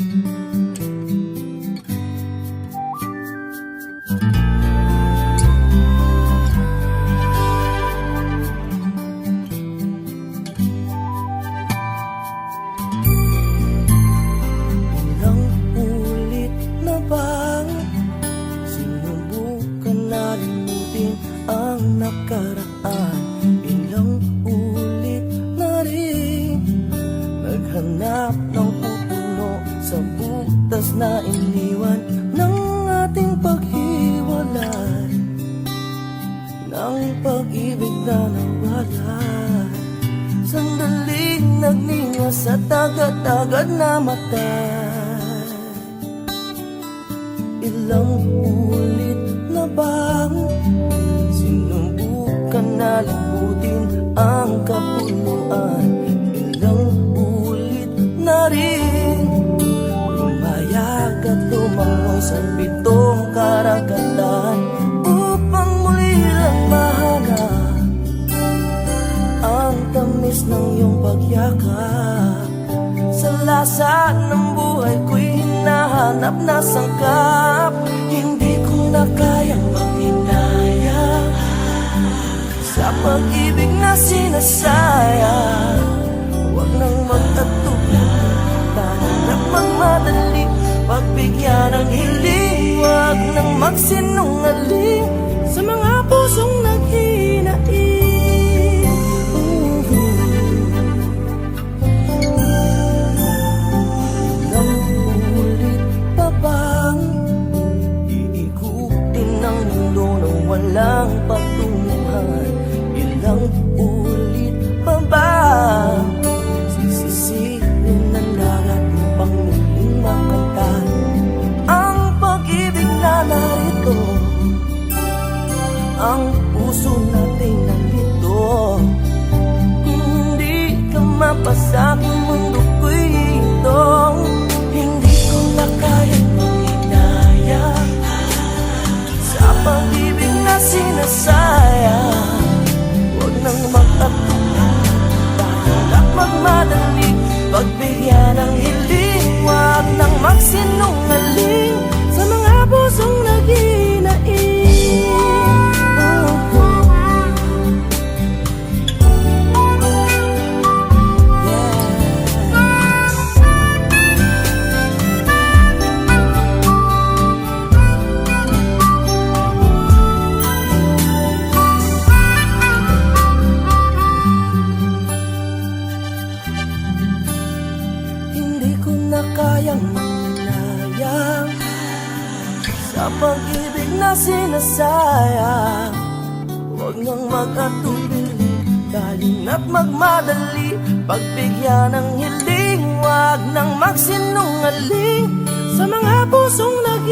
Ilang ulit na bang sinubukan na limutin ang nakaraan? Ilang ulit na rin naghanap ng pupuno sa butas na iniwan ng ating paghiwalay, ng pag-ibig na nawala. Sandaling nagninga sa tagad-tagad na mata. Ilang ulit na bang sinubukan na limutin ang kapuluan? Ilang ulit na rin lumayag at lumangoy sa pitong karagatan upang muli lang mahanap ang tamis ng iyong pagyakap. Sa lasa ng buhay ko'y hinahanap na sangkap. Hindi ko na kayang maghinaya sa pag-ibig na sinasayang. Huwag nang magtatuloy, tanggap magmadali, pagbigyan ng hiling. Huwag nang magsinungaling sa mga pusong naghihinaing. Walang patunguhan. Ilang ulit pa ba sisisirin ng dagat upang muling makantan ang pag-ibig na narito? Ang puso natin nandito. Hindi ka mapasa kung mundo ko'y ito. Hindi ko na kayang manginaya sa pag-ibig na sinasayang. Huwag nang magtatuloy, tanggap magmadali, pagbigyan ng hiling. Huwag nang magsinungaling sa mga pusong naghihinaing. Kayang manginayang sa pag-ibig na sinasayang. Huwag nang mag-atubili, daling at magmadali, pagbigyan ng hiling. Huwag nang magsinungaling sa mga pusong nag